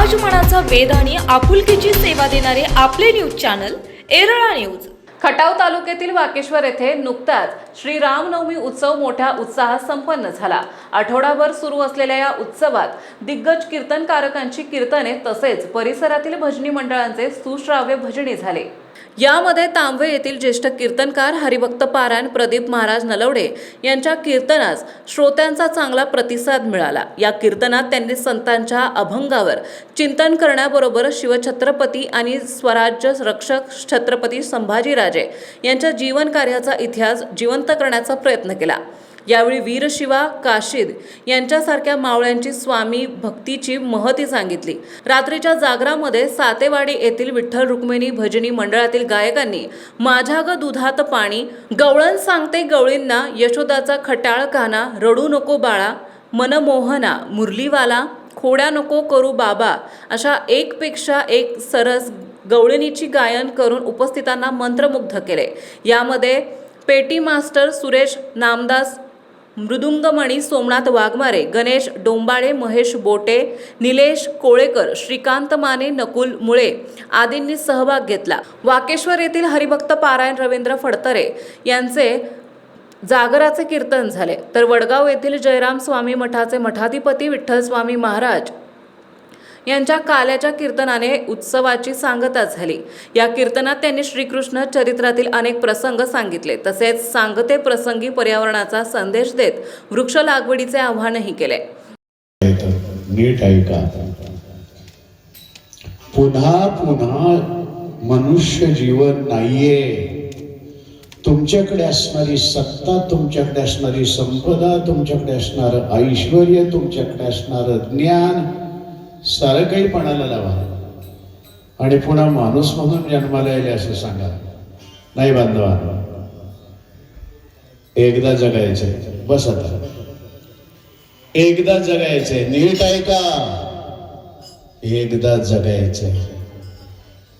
समाजमनाचा वेध आणि आपुलकीची सेवा देणारे आपले news channel Erala news. Khatav तालुक्यातील वाकेश्वर येथे नुकताच श्री रामनवमी उत्सव मोठ्या उत्साहात संपन्न झाला। आठवडाभर सुरू असलेल्या या उत्सवात दिग्गज कीर्तनकारकांची कीर्तने तसेच परिसरातील भजनी मंडळांचे सुश्राव्य भजनी झाले। यामध्ये तांबवे येथील ज्येष्ठ कीर्तनकार हरिभक्त पारायण प्रदीप महाराज नलवडे यांच्या कीर्तनास श्रोत्यांचा चांगला प्रतिसाद मिळाला। या कीर्तनात त्यांनी संतांच्या अभंगावर चिंतन करण्याबरोबर शिवछत्रपती आणि स्वराज्य रक्षक छत्रपती संभाजीराजे यांच्या जीवन कार्याचा इतिहास जिवंत करण्याचा प्रयत्न केला। यावेळी वीरशिवा काशीद यांच्यासारख्या मावळ्यांची स्वामी भक्तीची महती सांगितली। रात्रीच्या जागरामध्ये सातेवाडी येथील विठ्ठल रुक्मिणी भजनी मंडळातील गायकांनी माझ्या ग दुधात पाणी, गवळण सांगते गवळींना, यशोदाचा खटाळ काना, रडू नको बाळा, मनमोहना, मुरलीवाला, खोड्या नको करू बाबा अशा एकपेक्षा एक सरस गवळणीची गायन करून उपस्थितांना मंत्रमुग्ध केले। यामध्ये पेटी मास्टर सुरेश नामदास, मृदुंगमणी सोमनाथ वाघमारे, गणेश डोंबाळे, महेश बोटे, निलेश कोळेकर, श्रीकांत माने, नकुल मुळे आदींनी सहभाग घेतला। वाकेश्वर येथील हरिभक्त पारायण रवींद्र फडतरे यांचे जागराचे कीर्तन झाले, तर वडगाव येथील जयराम स्वामी मठाचे मठाधिपती विठ्ठल स्वामी महाराज यांच्या काल्याच्या कीर्तनाने उत्सवाची सांगता झाली। या कीर्तनात त्यांनी श्रीकृष्ण चरित्रातील अनेक प्रसंग सांगितले, तसेच सांगते प्रसंगी पर्यावरणाचा संदेश देत वृक्ष लागवडीचे आवाहनही केले। नीट ऐका, पुन्हा पुन्हा मनुष्य जीवन नाहीये। तुमच्याकडे असणारी सत्ता, तुमच्याकडे असणारी संपदा, तुमच्याकडे असणारं ऐश्वर्य, तुमच्याकडे असणारं ज्ञान सारं काही पणाला लावा आणि पुन्हा माणूस म्हणून जन्माला येईल असं सांगा। नाही बांधवा, एकदा जगायचंय, बस आता एकदा जगायचंय। नीट ऐका, एकदा जगायचंय।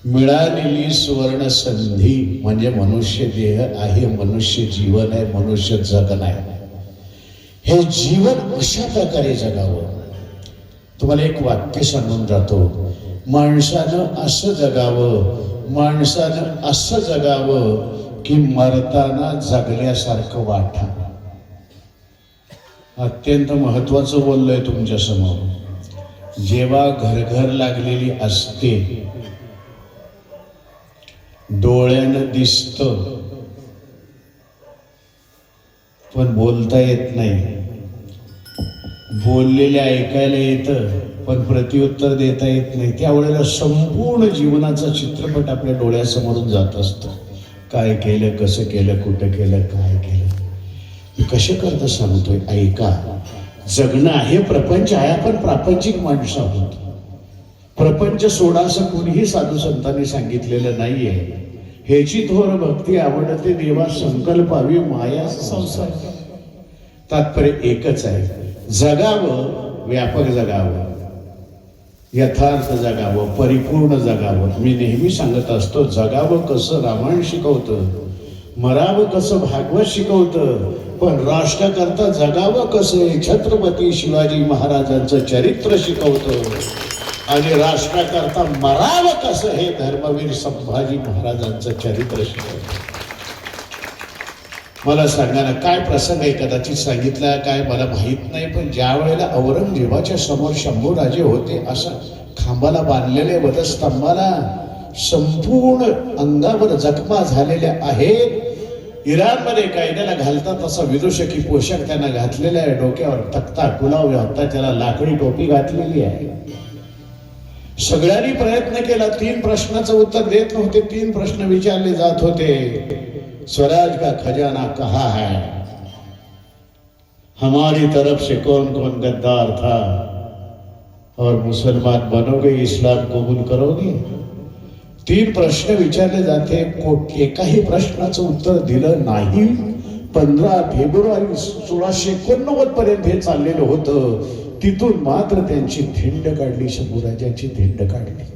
मिळालेली सुवर्ण संधी म्हणजे मनुष्य देह आहे, मनुष्य जीवन आहे, मनुष्य जगण आहे। हे जीवन अशा प्रकारे जगावं। तुम्हाला एक वाक्य सांगून जातो, माणसानं असं जगावं, माणसानं असं जगावं की मरताना जगल्यासारखं वाटा। अत्यंत महत्वाचं बोललोय तुमच्या समोर। जेव्हा घरघर लागलेली असते, डोळ्यानं दिसतं पण बोलता येत नाही, बोललेले ऐकायला येतं पण प्रत्युत्तर देता येत नाही। त्यावेळेला संपूर्ण जीवनाचा चित्रपट आपल्या डोळ्यासमोरून जात असतो। काय केलं, कसं केलं, कुठं केलं, काय केलं, मी कशा करता सांगतोय, ऐका। जगणं आहे, प्रपंच आहे, आपण प्रापंचिक माणसं आहोत। प्रपंच सोडा असं कोणीही साधू संतांनी सांगितलेलं नाहीये। ह्याची थोर भक्ती आवडते देवा, संकल्पावी माया संसार। तात्पर्य एकच आहे, जगावं, व्यापक जगावं, यथार्थ जगावं, परिपूर्ण जगावं। मी नेहमी सांगत असतो, जगावं कसं रामायण शिकवतं, मरावं कसं भागवत शिकवतं, पण राष्ट्रकर्ता जगावं कसं छत्रपती शिवाजी महाराजांचं चरित्र शिकवतं, आणि राष्ट्रकर्ता मरावं कसं हे धर्मवीर संभाजी महाराजांचं चरित्र शिकवतं। मला सांगा ना, काय प्रसंग आहे, कदाचित सांगितला काय मला माहित नाही, पण ज्या वेळेला औरंगजेबाच्या समोर शंभूराजे होते, असा खांबाला बांधलेले वधस्तंभाला संपूर्ण अंगावर जखमा झालेल्या आहेत। इराणमध्ये कायद्याला घालतात तसा विदूषकी पोशाख त्यांना घातलेला आहे, डोक्यावर तख्ता कुलाव होता, त्याला लाकडी टोपी घातलेली आहे। सगळ्यांनी प्रयत्न केला, 3 प्रश्नाचं उत्तर देत नव्हते, 3 प्रश्न विचारले जात होते। स्वराज का खजाना कहाँ है, हमारी तरफ से कौन कौन गद्दार था, और मुसलमान बनोगे, इस्लाम कबूल करोगे। 3 प्रश्न विचारले जाते, एकाही प्रश्नाचं उत्तर दिलं नाही। 15 फेब्रुवारी 1689 पर्यंत हे चाललेलं होतं। तिथून मात्र त्यांची धिंड काढली, शंभूराजांची धिंड काढली।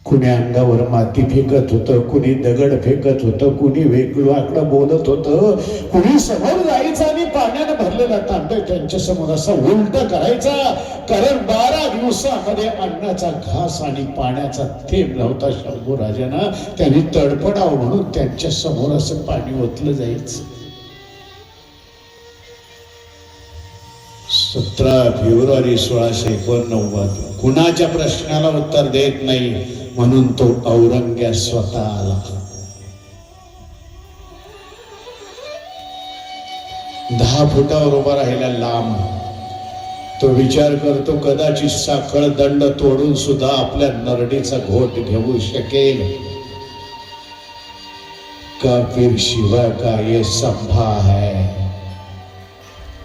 कुणी अंगावर माती फेकत होतं, कुणी दगड फेकत होतं, कुणी वेगवाकडं बोलत होतं, कुणी समोर जायचं आणि पाण्यानं भरलेला तांब्या त्यांच्या समोर असा उलट करायचा. कारण 12 दिवसामध्ये अन्नाचा घास आणि पाण्याचा थेंब नव्हता शंभू राजांना. त्यांनी तडफडावं म्हणून त्यांच्या समोर असं पाणी ओतलं जायचं. 17 फेब्रुवारी 1689. कुणाच्या प्रश्नाला उत्तर देत नाही म्हणून तो औरंग्या स्वतः आला. 10 फुटावर उभा राहिला लांब. तो विचार करतो कदाचित साखळ दंड तोडून सुद्धा आपल्या नरडीचा घोट घेऊ शकेल का फिर शिवा का ये संभा है.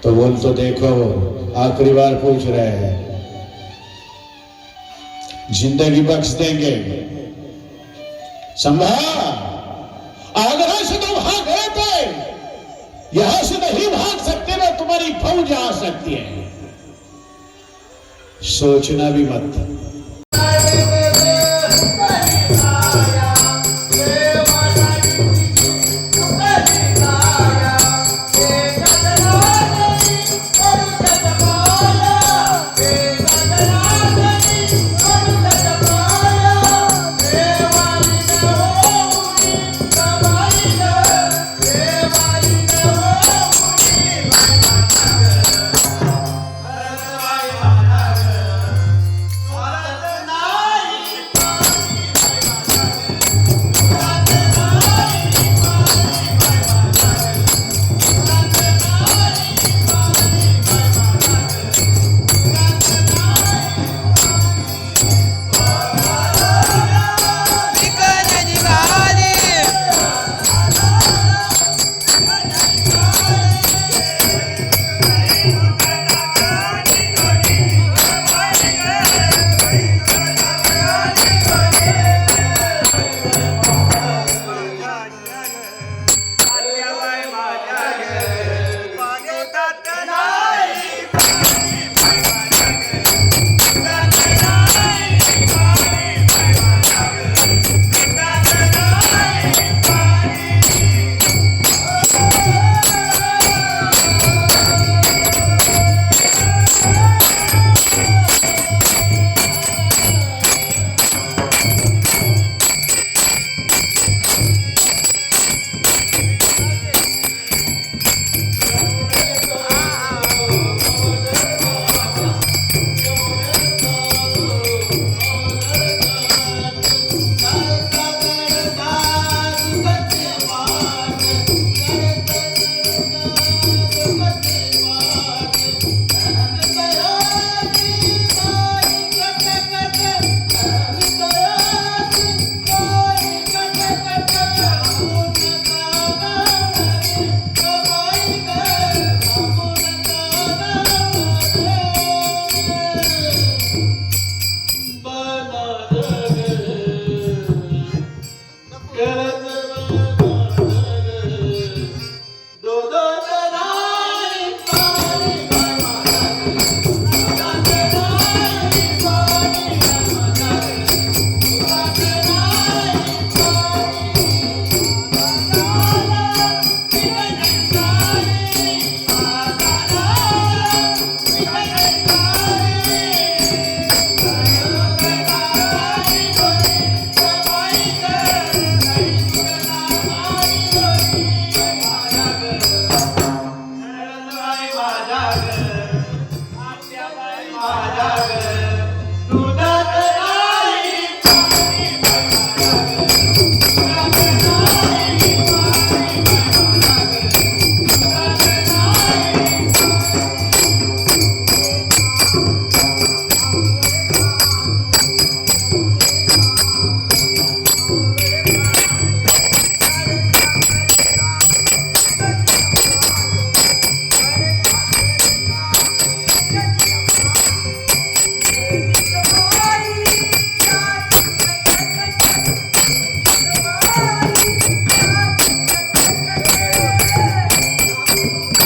तो बोलतो देखो आखिरी बार पूछ रहे हैं, जिंदगी बख्श देंगे. संभा आगरा से तो भाग गए थे, यहां से नहीं भाग सकते ना, तुम्हारी फौज आ सकती है. सोचना भी मत.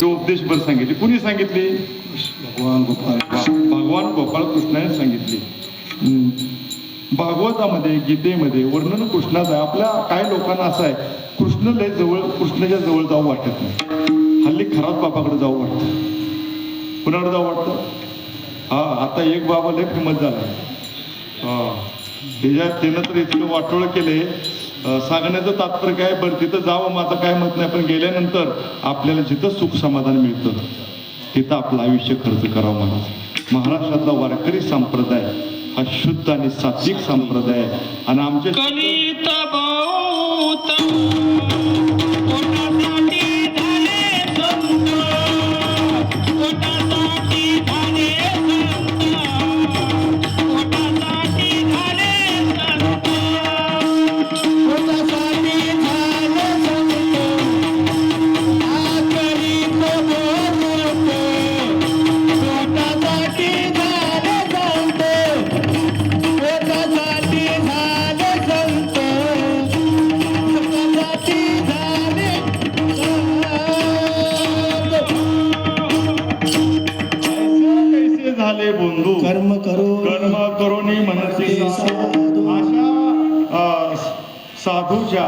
उपदेशभर सांगितली. कुणी सांगितली? भगवान गोपाळ कृष्णाने सांगितली. भागवतामध्ये गीतेमध्ये वर्णन कृष्णाचं आहे. आपल्या काही लोकांना असं आहे कृष्ण लय जवळ, कृष्णाच्या जवळ जाऊ वाटत नाही. हल्ली खराब बाबाकडे जाऊ वाटतं. कुणाकडे जाऊ वाटतं? हा, आता एक बाबा लय फेमस झाला. त्यानं तर इतकं वाटोळं केले. सांगण्याचं तात्पर्य काय, बरं तिथं जावं माझं काय मत नाही, पण गेल्यानंतर आपल्याला जिथं सुख समाधान मिळतं तिथं आपलं आयुष्य खर्च करावं. महाराष्ट्रातला वारकरी संप्रदाय हा शुद्ध आणि सात्विक संप्रदाय आहे. आणि आमच्या झाले बंधू कर्म करोनी म्हणते अशा साधूच्या,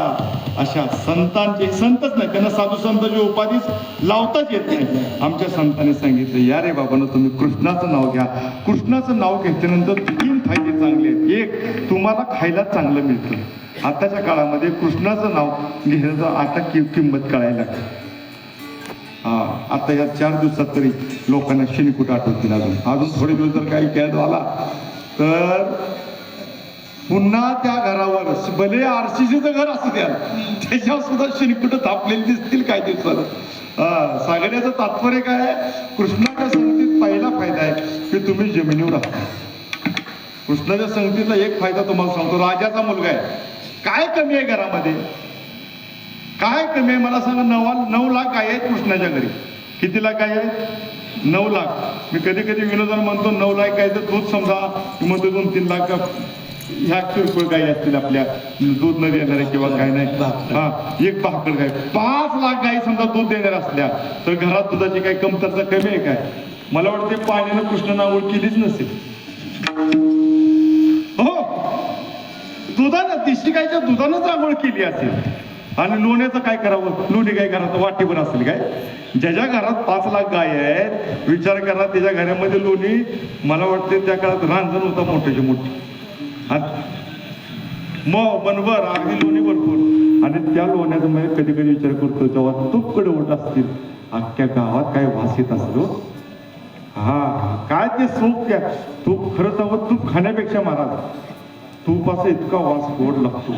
अशा संतांचे, संतच नाही त्यांना साधू संतांची उपाधीच लावताच येत नाही. आमच्या संतांनी सांगितलं, या रे बाबांनो तुम्ही कृष्णाचं नाव घ्या. कृष्णाचं नाव घेतल्यानंतर 3 फायदे चांगले आहेत. एक, तुम्हाला खायला चांगलं मिळतं. आताच्या काळामध्ये कृष्णाचं नाव घेण्याचं आता किंमत कळायला लागते. आता या 4 दिवसात तरी लोकांना शिणकूट आठवतील. अजून थोडे दिवस जर काही खेळ झाला तर पुन्हा त्या घरावर, भले आरसीसीचं घर असू द्या, त्याच्यावर सुद्धा शिणकूट थापलेली दिसतील काही दिवसात. सांगण्याचं तात्पर्य काय आहे, कृष्णाच्या संगतीत पहिला फायदा आहे की तुम्ही जमिनीवर राहता. कृष्णाच्या संगतीचा एक फायदा तुम्हाला सांगतो, राजाचा मुलगा आहे. काय कमी आहे घरामध्ये? काय कमी आहे मला सांगा. 9 लाख गाय आहेत कृष्णाच्या घरी. किती लाख गाय आहेत? 9 लाख. मी कधी कधी विनोदानं म्हणतो 9 लाख गाय तर दूध समजा म्हणतो 2-3 लाख ह्या किरकोळ गायी असतील आपल्या, दूध न देणारे किंवा काय नाही. एक भाकड गाय. 5 लाख गायी समजा दूध देणाऱ्या असल्या तर घरात दुधाची काही कमतरता कमी आहे काय? मला वाटते पाण्यानं कृष्णानं आंघोळ केलीच नसेल. हो, दुधानं, देशी गायच्या दुधानंच आंघोळ केली असेल. आणि लोण्याचं काय करावं? लोणी काय घरात वाटीभर असेल काय? ज्याच्या घरात 5 लाख गाय आहेत, विचार करा त्याच्या घरामध्ये लोणी, मला वाटते त्या काळात रांजण होता मोठ्याची मोठी, मनभर अगदी लोणी भरपूर. आणि त्या लोण्याचा मी कधी कधी विचार करतो, जेव्हा तूप कडे उठ असतील अख्ख्या गावात काय वास येत असतो. काय ते सूप, त्या तूप खरंच हवं. तूप खाण्यापेक्षा महाराज तुपाचा इतका वास गोड लागतो,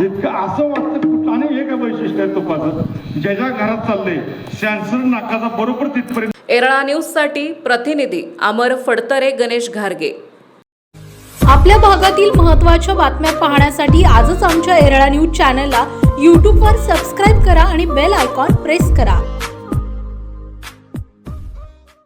इतका असं वाटतं. आणि एक वैशिष्ट्य आहे तुपाचं, ज्याच्या घरात चाललंय सॅन्सर नाकाचा बरोबर तिथपर्यंत. एरळा न्यूज साठी प्रतिनिधी अमर फडतरे, गणेश घारगे. आपल्या भागातील महत्त्वाच्या बातम्या पाहण्यासाठी आजच आमच्या एरळा न्यूज चॅनलला यूट्यूबवर सबस्क्राईब करा आणि बेल आयकॉन प्रेस करा.